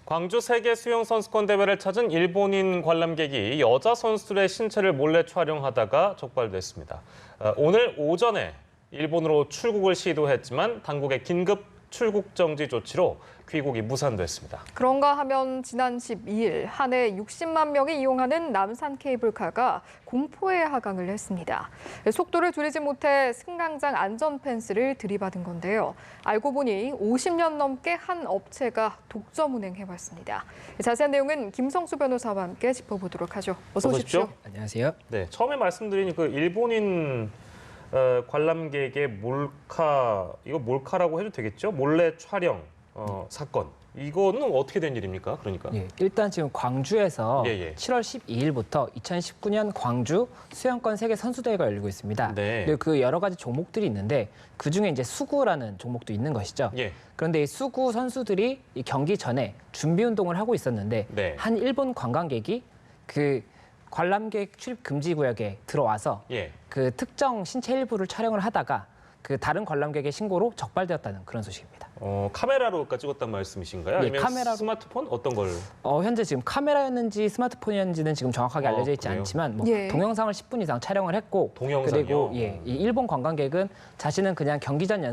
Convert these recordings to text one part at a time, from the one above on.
광주 세계 수영 선수권 대회를 찾은 일본인 관람객이 여자 선수들의 신체를 몰래 촬영하다가 적발됐습니다. 오늘 오전에 일본으로 출국을 시도했지만 당국의 긴급 출국 정지 조치로 귀국이 무산됐습니다. 그런가 하면 지난 12일 한 해 60만 명이 이용하는 남산 케이블카가 공포에 하강을 했습니다. 속도를 줄이지 못해 승강장 안전 펜스를 들이받은 건데요. 알고 보니 50년 넘게 한 업체가 독점 운행해왔습니다. 자세한 내용은 김성수 변호사와 함께 짚어보도록 하죠. 어서 오십시오. 안녕하세요. 네, 처음에 말씀드린 그 일본인 관람객의 이거 몰카라고 해도 되겠죠? 몰래 촬영 사건. 이거는 어떻게 된 일입니까? 그러니까. 예, 일단 지금 광주에서 7월 12일부터 2019년 광주 수영권 세계 선수대회가 열리고 있습니다. 네. 그리고 그 여러 가지 종목들이 있는데 그 중에 이제 수구라는 종목도 있는 것이죠. 예. 그런데 이 수구 선수들이 이 경기 전에 준비 운동을 하고 있었는데 네. 한 일본 관광객이 그 관람객 출입 금지 구역에 들어와서 그 특정 신체 일부를 촬영을 하다가 그 다른 관람객의 신고로 적발되었다는 그런 소식입니다. 카메라로 찍었단 말씀이신가요? 예, 아니면 카메라로. 스마트폰 어떤 걸? 현재 지금 카메라였는지 스마트폰이었는지는 지금 정확하게 알려져 있지 그래요? 않지만 뭐 예. 동영상을 10분 이상 촬영을 했고 동영상이요? 그리고 이 일본 관광객은 자신은 그냥 경기 전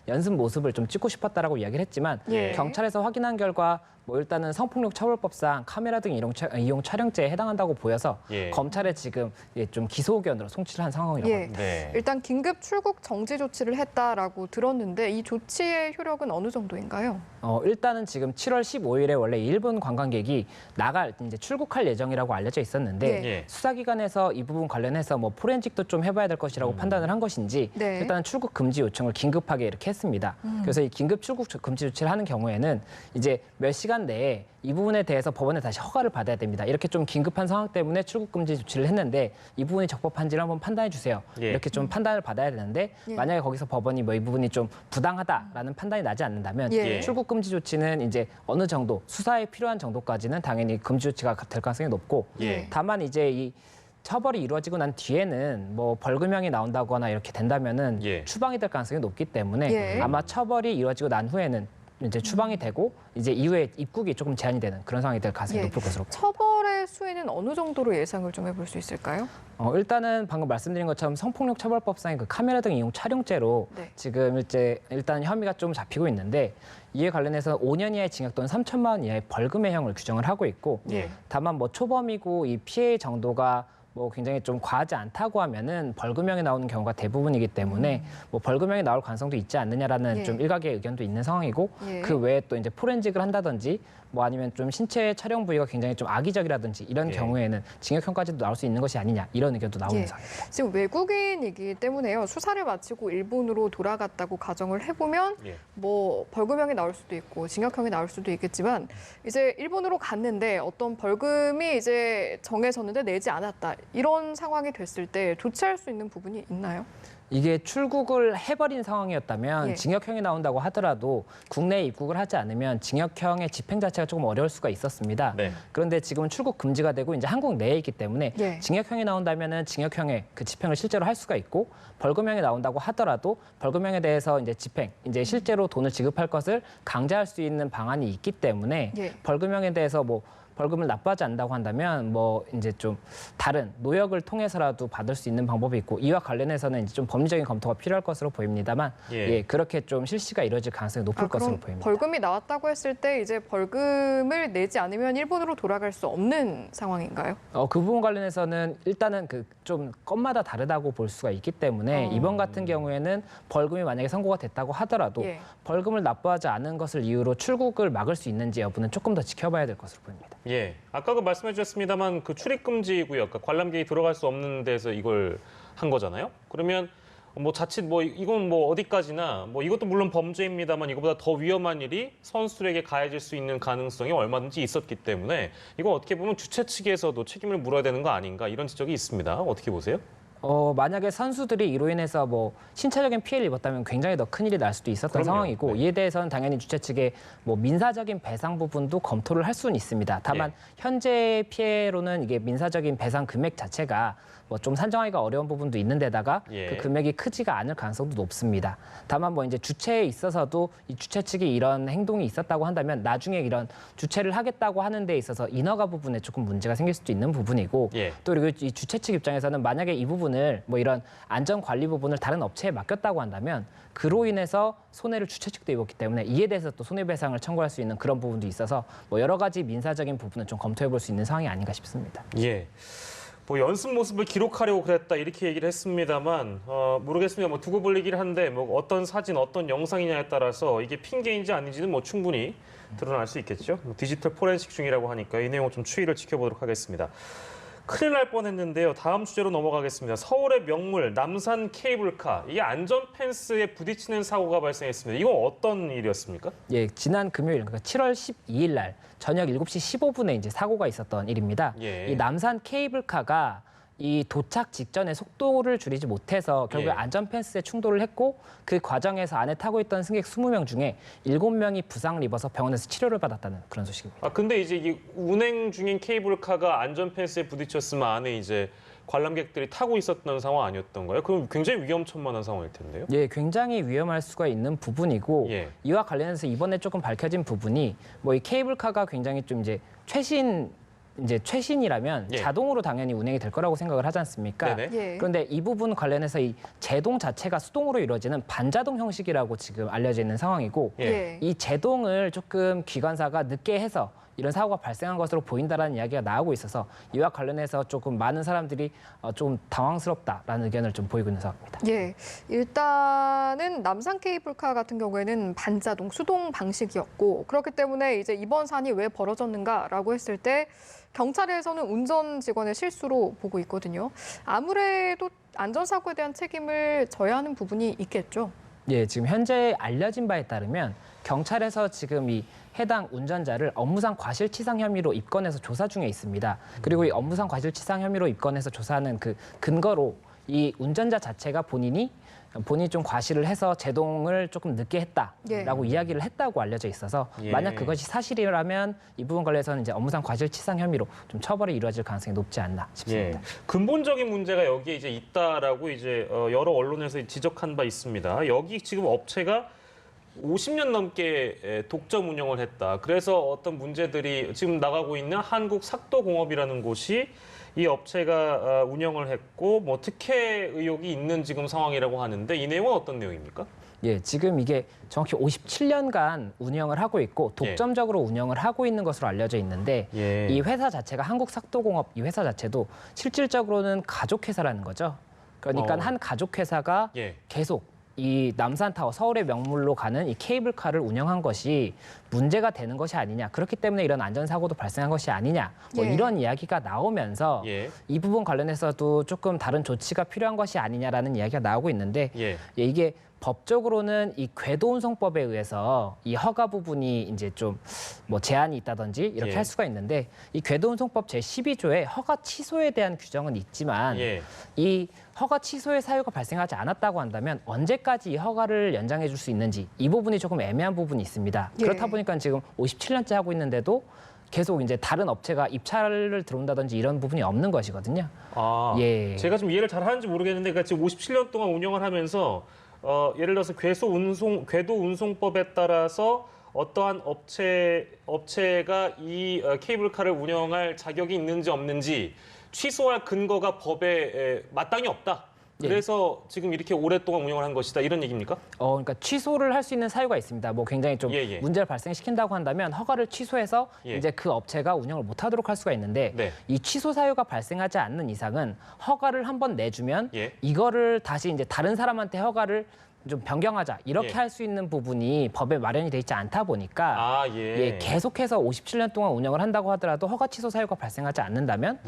연습 모습을 좀 찍고 싶었다라고 이야기를 했지만 예. 경찰에서 확인한 결과 뭐 일단은 성폭력 처벌법상 카메라 등 이용 촬영죄에 해당한다고 보여서 검찰에 지금 좀 기소 의견으로 송치를 한 상황이라고 합니다. 네. 일단 긴급 출국 정지 조치를 했다라고 들었는데 이 조치의 효력은 어느 정도인가요? 일단은 지금 7월 15일에 원래 일본 관광객이 이제 출국할 예정이라고 알려져 있었는데 수사기관에서 이 부분 관련해서 뭐 포렌식도 좀 해봐야 될 것이라고 판단을 한 것인지 일단은 출국 금지 요청을 긴급하게 이렇게 했습니다. 그래서 이 긴급 출국 금지 조치를 하는 경우에는 이제 몇 시간 내에 이 부분에 대해서 법원에 다시 허가를 받아야 됩니다. 이렇게 좀 긴급한 상황 때문에 출국 금지 조치를 했는데 이 부분이 적법한지를 한번 판단해 주세요. 이렇게 좀 판단을 받아야 되는데 만약에 거기서 법원이 뭐 이 부분이 좀 부당하다라는 판단이 나지 않는다면 출국 금지 조치는 이제 어느 정도 수사에 필요한 정도까지는 당연히 금지 조치가 될 가능성이 높고 다만 이제 이 처벌이 이루어지고 난 뒤에는 뭐 벌금형이 나온다거나 이렇게 된다면은 추방이 될 가능성이 높기 때문에 아마 처벌이 이루어지고 난 후에는 이제 추방이 되고 이제 이후에 입국이 조금 제한이 되는 그런 상황이 될 가능성이 높을 것으로. 처벌의 수위는 어느 정도로 예상을 좀 해볼 수 있을까요? 일단은 방금 말씀드린 것처럼 성폭력 처벌법상의 그 카메라 등 이용 촬영죄로 지금 일단 혐의가 좀 잡히고 있는데 이에 관련해서 5년 이하의 징역 또는 3천만 원 이하의 벌금형을 규정을 하고 있고 다만 뭐 초범이고 이 피해 정도가 뭐 굉장히 좀 과하지 않다고 하면은 벌금형이 나오는 경우가 대부분이기 때문에 뭐 벌금형이 나올 가능성도 있지 않느냐라는 좀 일각의 의견도 있는 상황이고 그 외에 또 이제 포렌식을 한다든지 뭐 아니면 좀 신체 촬영 부위가 굉장히 좀 악의적이라든지 이런 경우에는 징역형까지도 나올 수 있는 것이 아니냐 이런 의견도 나오는 상황입니다. 지금 외국인이기 때문에요. 수사를 마치고 일본으로 돌아갔다고 가정을 해보면 뭐 벌금형이 나올 수도 있고 징역형이 나올 수도 있겠지만 이제 일본으로 갔는데 어떤 벌금이 이제 정해졌는데 내지 않았다. 이런 상황이 됐을 때 조치할 수 있는 부분이 있나요? 이게 출국을 해버린 상황이었다면 징역형이 나온다고 하더라도 국내에 입국을 하지 않으면 징역형의 집행 자체가 조금 어려울 수가 있었습니다. 그런데 지금은 출국 금지가 되고 이제 한국 내에 있기 때문에 징역형이 나온다면은 징역형의 그 집행을 실제로 할 수가 있고 벌금형이 나온다고 하더라도 벌금형에 대해서 이제 실제로 돈을 지급할 것을 강제할 수 있는 방안이 있기 때문에 벌금형에 대해서 뭐 벌금을 납부하지 않는다고 한다면 뭐 이제 좀 다른 노역을 통해서라도 받을 수 있는 방법이 있고 이와 관련해서는 이제 좀 법리적인 검토가 필요할 것으로 보입니다만 그렇게 좀 실시가 이루어질 가능성이 높을 것으로 보입니다. 벌금이 나왔다고 했을 때 이제 벌금을 내지 않으면 일본으로 돌아갈 수 없는 상황인가요? 그 부분 관련해서는 일단은 그 좀 건마다 다르다고 볼 수가 있기 때문에 이번 같은 경우에는 벌금이 만약에 선고가 됐다고 하더라도 벌금을 납부하지 않은 것을 이유로 출국을 막을 수 있는지 여부는 조금 더 지켜봐야 될 것으로 보입니다. 아까 말씀해 주셨습니다만 그 출입금지 구역, 그러니까 관람객이 들어갈 수 없는 데서 이걸 한 거잖아요. 그러면 뭐 자칫 뭐 이건 뭐 어디까지나 뭐 이것도 물론 범죄입니다만 이거보다 더 위험한 일이 선수들에게 가해질 수 있는 가능성이 얼마든지 있었기 때문에 이건 어떻게 보면 주최 측에서도 책임을 물어야 되는 거 아닌가 이런 지적이 있습니다. 어떻게 보세요? 만약에 선수들이 이로 인해서 뭐 신체적인 피해를 입었다면 굉장히 더 큰일이 날 수도 있었던 상황이고 이에 대해서는 당연히 주최 측의 뭐 민사적인 배상 부분도 검토를 할 수는 있습니다. 다만 현재 피해로는 이게 민사적인 배상 금액 자체가 뭐 좀 산정하기가 어려운 부분도 있는데다가 예. 그 금액이 크지가 않을 가능성도 높습니다. 다만 뭐 이제 주체에 있어서도 이 주체 측이 이런 행동이 있었다고 한다면 나중에 이런 주체를 하겠다고 하는 데 있어서 인허가 부분에 조금 문제가 생길 수도 있는 부분이고 예. 또 그리고 이 주체 측 입장에서는 만약에 이 부분을 뭐 이런 안전 관리 부분을 다른 업체에 맡겼다고 한다면 그로 인해서 손해를 주체 측도 입었기 때문에 이에 대해서 또 손해배상을 청구할 수 있는 그런 부분도 있어서 뭐 여러 가지 민사적인 부분은 좀 검토해 볼 수 있는 상황이 아닌가 싶습니다. 예. 뭐 연습 모습을 기록하려고 그랬다 이렇게 얘기를 했습니다만 모르겠습니다. 뭐 두고 볼 얘기를 한데 뭐 어떤 사진, 어떤 영상이냐에 따라서 이게 핑계인지 아닌지는 뭐 충분히 드러날 수 있겠죠. 뭐 디지털 포렌식 중이라고 하니까 이 내용을 좀 추이를 지켜보도록 하겠습니다. 큰일 날 뻔했는데요. 다음 주제로 넘어가겠습니다. 서울의 명물 남산 케이블카 이게 안전 펜스에 부딪히는 사고가 발생했습니다. 이건 어떤 일이었습니까? 예, 지난 금요일 그러니까 7월 12일 날 저녁 7시 15분에 이제 사고가 있었던 일입니다. 예. 이 남산 케이블카가 이 도착 직전에 속도를 줄이지 못해서 결국 예. 안전 펜스에 충돌을 했고 그 과정에서 안에 타고 있던 승객 20명 중에 7명이 부상을 입어서 병원에서 치료를 받았다는 그런 소식입니다. 근데 이제 이 운행 중인 케이블카가 안전 펜스에 부딪혔으면 안에 이제 관람객들이 타고 있었던 상황 아니었던가요? 그럼 굉장히 위험천만한 상황일 텐데요. 예, 굉장히 위험할 수가 있는 부분이고 예. 이와 관련해서 이번에 조금 밝혀진 부분이 뭐 이 케이블카가 굉장히 좀 이제 최신이라면 예. 자동으로 당연히 운행이 될 거라고 생각을 하지 않습니까? 네네. 예. 그런데 이 부분 관련해서 이 제동 자체가 수동으로 이루어지는 반자동 형식이라고 지금 알려져 있는 상황이고 예. 이 제동을 조금 기관사가 늦게 해서 이런 사고가 발생한 것으로 보인다라는 이야기가 나오고 있어서 이와 관련해서 조금 많은 사람들이 좀 당황스럽다라는 의견을 좀 보이고 있는 상황입니다. 예, 일단은 남산 케이블카 같은 경우에는 반자동, 수동 방식이었고 그렇기 때문에 이제 이번 사안이 왜 벌어졌는가라고 했을 때 경찰에서는 운전 직원의 실수로 보고 있거든요. 아무래도 안전사고에 대한 책임을 져야 하는 부분이 있겠죠. 예, 지금 현재 알려진 바에 따르면 경찰에서 지금 이 해당 운전자를 업무상 과실치상 혐의로 입건해서 조사 중에 있습니다. 그리고 이 업무상 과실치상 혐의로 입건해서 조사하는 그 근거로 이 운전자 자체가 본인이 좀 과실을 해서 제동을 조금 늦게 했다라고 이야기를 했다고 알려져 있어서 예. 만약 그것이 사실이라면 이 부분 관련해서는 이제 업무상 과실치상 혐의로 좀 처벌이 이루어질 가능성이 높지 않나 싶습니다. 예. 근본적인 문제가 여기에 이제 있다라고 이제 여러 언론에서 지적한 바 있습니다. 여기 지금 업체가 50년 넘게 독점 운영을 했다. 그래서 어떤 문제들이 지금 나가고 있는 한국삭도공업이라는 곳이 이 업체가 운영을 했고 뭐 특혜 의혹이 있는 지금 상황이라고 하는데 이 내용은 어떤 내용입니까? 예, 지금 이게 정확히 57년간 운영을 하고 있고 독점적으로 운영을 하고 있는 것으로 알려져 있는데 예. 이 회사 자체가 한국삭도공업 이 회사 자체도 실질적으로는 가족회사라는 거죠. 그러니까 한 가족회사가 예. 계속 이 남산타워 서울의 명물로 가는 이 케이블카를 운영한 것이 문제가 되는 것이 아니냐. 그렇기 때문에 이런 안전사고도 발생한 것이 아니냐. 뭐 예. 이런 이야기가 나오면서 예. 이 부분 관련해서도 조금 다른 조치가 필요한 것이 아니냐라는 이야기가 나오고 있는데 예. 이게 법적으로는 이 궤도운송법에 의해서 이 허가 부분이 이제 좀 뭐 제한이 있다든지 이렇게 예. 할 수가 있는데 이 궤도운송법 제12조에 허가 취소에 대한 규정은 있지만 예. 이 허가 취소의 사유가 발생하지 않았다고 한다면 언제까지 이 허가를 연장해 줄 수 있는지 이 부분이 조금 애매한 부분이 있습니다. 예. 그렇다 보니까 지금 57년째 하고 있는데도 계속 이제 다른 업체가 입찰을 들어온다든지 이런 부분이 없는 것이거든요. 예. 제가 좀 이해를 잘 하는지 모르겠는데 그러니까 지금 57년 동안 운영을 하면서 예를 들어서 궤도 운송법에 따라서 어떠한 업체가 이 케이블카를 운영할 자격이 있는지 없는지 취소할 근거가 법에 마땅히 없다. 그래서 지금 이렇게 오랫동안 운영을 한 것이다. 이런 얘기입니까? 그러니까 취소를 할 수 있는 사유가 있습니다. 뭐 굉장히 좀 예. 문제를 발생시킨다고 한다면 허가를 취소해서 예. 이제 그 업체가 운영을 못하도록 할 수가 있는데 네. 이 취소 사유가 발생하지 않는 이상은 허가를 한번 내주면 예. 이거를 다시 이제 다른 사람한테 허가를 좀 변경하자 이렇게 예. 할 수 있는 부분이 법에 마련이 돼 있지 않다 보니까 계속해서 57년 동안 운영을 한다고 하더라도 허가 취소 사유가 발생하지 않는다면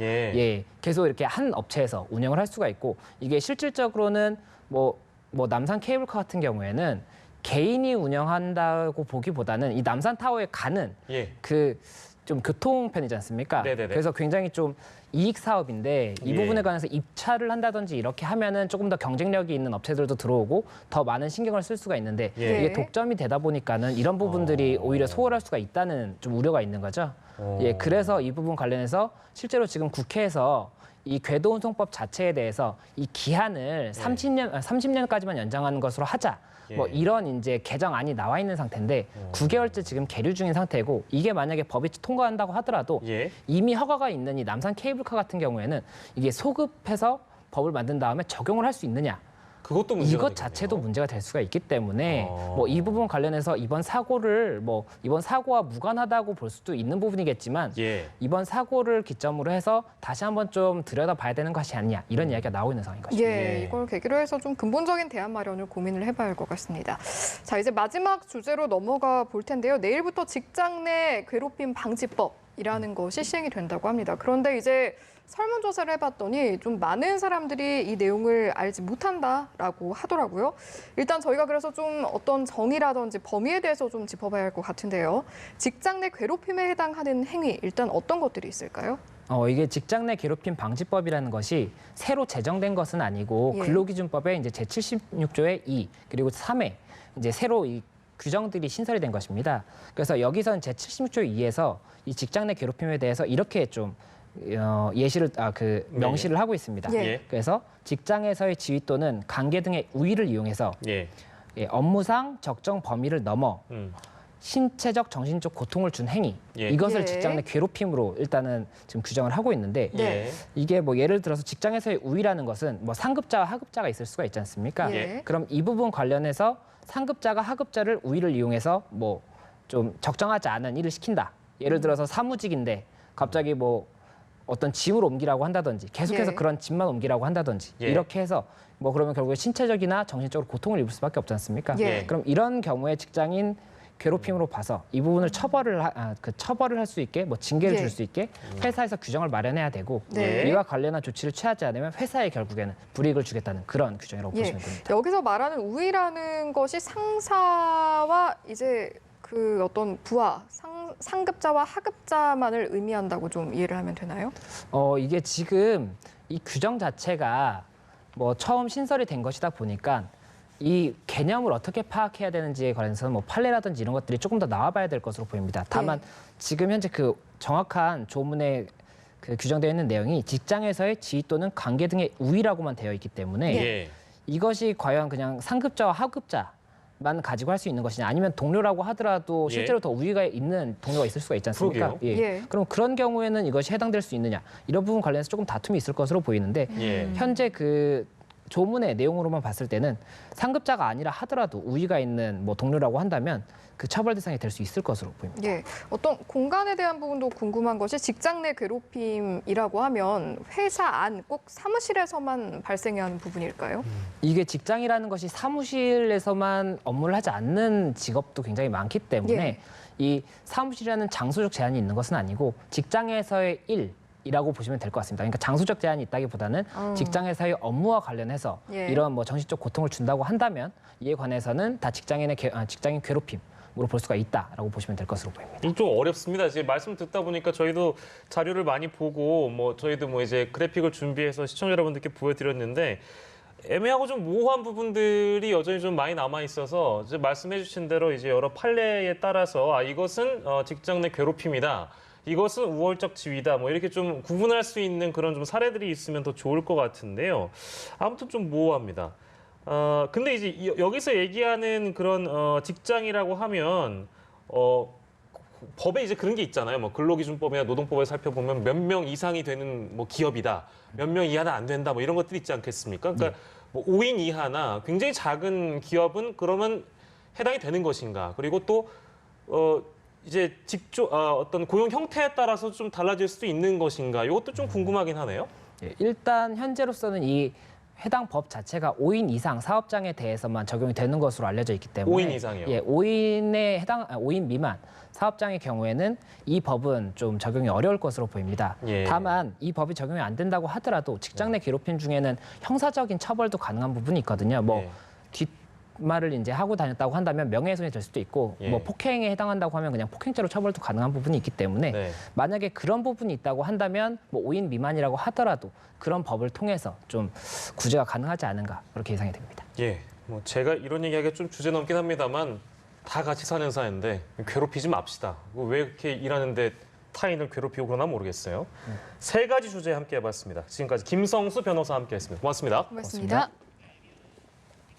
계속 이렇게 한 업체에서 운영을 할 수가 있고 이게 실질적으로는 뭐 남산 케이블카 같은 경우에는 개인이 운영한다고 보기보다는 이 남산 타워에 가는 그 좀 교통편이지 않습니까? 네네네. 그래서 굉장히 좀 이익 사업인데 이 부분에 관해서 입찰을 한다든지 이렇게 하면은 조금 더 경쟁력이 있는 업체들도 들어오고 더 많은 신경을 쓸 수가 있는데 이게 독점이 되다 보니까는 이런 부분들이 오히려 소홀할 수가 있다는 좀 우려가 있는 거죠. 그래서 이 부분 관련해서 실제로 지금 국회에서 이 궤도운송법 자체에 대해서 이 기한을 30년까지만 연장하는 것으로 하자. 뭐 이런 이제 개정안이 나와 있는 상태인데 9개월째 지금 계류 중인 상태고 이게 만약에 법이 통과한다고 하더라도 이미 허가가 있는 이 남산 케이블카 같은 경우에는 이게 소급해서 법을 만든 다음에 적용을 할 수 있느냐. 그것도 문제가 이것 되겠네요. 자체도 문제가 될 수가 있기 때문에 뭐 이 부분 관련해서 이번 사고와 무관하다고 볼 수도 있는 부분이겠지만 이번 사고를 기점으로 해서 다시 한번 좀 들여다봐야 되는 것이 아니냐 이런 이야기가 나오고 있는 상황인 것입니다. 이걸 계기로 해서 좀 근본적인 대안 마련을 고민을 해봐야 할 것 같습니다. 자, 이제 마지막 주제로 넘어가 볼 텐데요. 내일부터 직장 내 괴롭힘 방지법이라는 것이 시행이 된다고 합니다. 그런데 이제 설문조사를 해봤더니 좀 많은 사람들이 이 내용을 알지 못한다라고 하더라고요. 일단 저희가 그래서 좀 어떤 정의라든지 범위에 대해서 좀 짚어봐야 할 것 같은데요. 직장 내 괴롭힘에 해당하는 행위, 일단 어떤 것들이 있을까요? 이게 직장 내 괴롭힘 방지법이라는 것이 새로 제정된 것은 아니고 근로기준법의 이제 제76조의 2 그리고 3회 이제 새로 이 규정들이 신설이 된 것입니다. 그래서 여기선 제76조 2에서 이 직장 내 괴롭힘에 대해서 이렇게 좀 명시를 하고 있습니다. 그래서 직장에서의 지위 또는 관계 등의 우위를 이용해서 업무상 적정 범위를 넘어 신체적, 정신적 고통을 준 행위 이것을 직장 내 괴롭힘으로 일단은 지금 규정을 하고 있는데 이게 뭐 예를 들어서 직장에서의 우위라는 것은 뭐 상급자와 하급자가 있을 수가 있지 않습니까? 그럼 이 부분 관련해서 상급자가 하급자를 우위를 이용해서 뭐 좀 적정하지 않은 일을 시킨다. 예를 들어서 사무직인데 갑자기 뭐 어떤 집을 옮기라고 한다든지 계속해서 그런 집만 옮기라고 한다든지 이렇게 해서 뭐 그러면 결국에 신체적이나 정신적으로 고통을 입을 수밖에 없지 않습니까? 그럼 이런 경우에 직장인 괴롭힘으로 봐서 이 부분을 처벌을 할 수 있게 뭐 징계를 줄 수 있게 회사에서 규정을 마련해야 되고 이와 관련한 조치를 취하지 않으면 회사에 결국에는 불이익을 주겠다는 그런 규정이라고 보시면 됩니다. 여기서 말하는 우위라는 것이 상사와 이제 그 어떤 부하, 상급자와 하급자만을 의미한다고 좀 이해를 하면 되나요? 이게 지금 이 규정 자체가 뭐 처음 신설이 된 것이다 보니까 이 개념을 어떻게 파악해야 되는지에 관해서는 뭐 판례라든지 이런 것들이 조금 더 나와봐야 될 것으로 보입니다. 다만 지금 현재 그 정확한 조문에 그 규정되어 있는 내용이 직장에서의 지위 또는 관계 등의 우위라고만 되어 있기 때문에 이것이 과연 그냥 상급자와 하급자만 가지고 할 수 있는 것이냐 아니면 동료라고 하더라도 실제로 더 우위가 있는 동료가 있을 수가 있지 않습니까? 그럼 그런 경우에는 이것이 해당될 수 있느냐 이런 부분 관련해서 조금 다툼이 있을 것으로 보이는데 현재 그 조문의 내용으로만 봤을 때는 상급자가 아니라 하더라도 우위가 있는 뭐 동료라고 한다면 그 처벌 대상이 될 수 있을 것으로 보입니다. 어떤 공간에 대한 부분도 궁금한 것이 직장 내 괴롭힘이라고 하면 회사 안 꼭 사무실에서만 발생해야 하는 부분일까요? 이게 직장이라는 것이 사무실에서만 업무를 하지 않는 직업도 굉장히 많기 때문에 이 사무실이라는 장소적 제한이 있는 것은 아니고 직장에서의 이라고 보시면 될 것 같습니다. 그러니까 장소적 제한이 있다기보다는 직장에서의 업무와 관련해서 이런 뭐 정신적 고통을 준다고 한다면 이에 관해서는 다 직장인 괴롭힘으로 볼 수가 있다라고 보시면 될 것으로 보입니다. 좀 어렵습니다. 지금 말씀 듣다 보니까 저희도 자료를 많이 보고 저희도 이제 그래픽을 준비해서 시청자 여러분들께 보여드렸는데 애매하고 좀 모호한 부분들이 여전히 좀 많이 남아 있어서 이제 말씀해주신 대로 이제 여러 판례에 따라서 이것은 직장 내 괴롭힘이다. 이것은 우월적 지위다. 이렇게 좀 구분할 수 있는 그런 좀 사례들이 있으면 더 좋을 것 같은데요. 아무튼 좀 모호합니다. 근데 이제 여기서 얘기하는 그런 직장이라고 하면 법에 이제 그런 게 있잖아요. 근로기준법이나 노동법을 살펴보면 몇 명 이상이 되는 기업이다. 몇 명 이하는 안 된다. 이런 것들이 있지 않겠습니까? 그러니까 5인 이하나 굉장히 작은 기업은 그러면 해당이 되는 것인가? 그리고 또 이제 어떤 고용 형태에 따라서 좀 달라질 수도 있는 것인가? 이것도 좀 궁금하긴 하네요. 일단 현재로서는 이 해당 법 자체가 5인 이상 사업장에 대해서만 적용이 되는 것으로 알려져 있기 때문에 5인 이상이요? 5인 미만 사업장의 경우에는 이 법은 좀 적용이 어려울 것으로 보입니다. 다만 이 법이 적용이 안 된다고 하더라도 직장 내 괴롭힘 중에는 형사적인 처벌도 가능한 부분이 있거든요. 뒷말을 이제 하고 다녔다고 한다면 명예훼손이 될 수도 있고 폭행에 해당한다고 하면 그냥 폭행죄로 처벌도 가능한 부분이 있기 때문에 만약에 그런 부분이 있다고 한다면 5인 미만이라고 하더라도 그런 법을 통해서 좀 구제가 가능하지 않은가 그렇게 예상이 됩니다. 제가 이런 얘기하기가 좀 주제 넘긴 합니다만 다 같이 사는 사이인데 괴롭히지 맙시다. 왜 이렇게 일하는데 타인을 괴롭히고 그러나 모르겠어요. 세 가지 주제 함께 해봤습니다. 지금까지 김성수 변호사와 함께했습니다. 고맙습니다. 고맙습니다.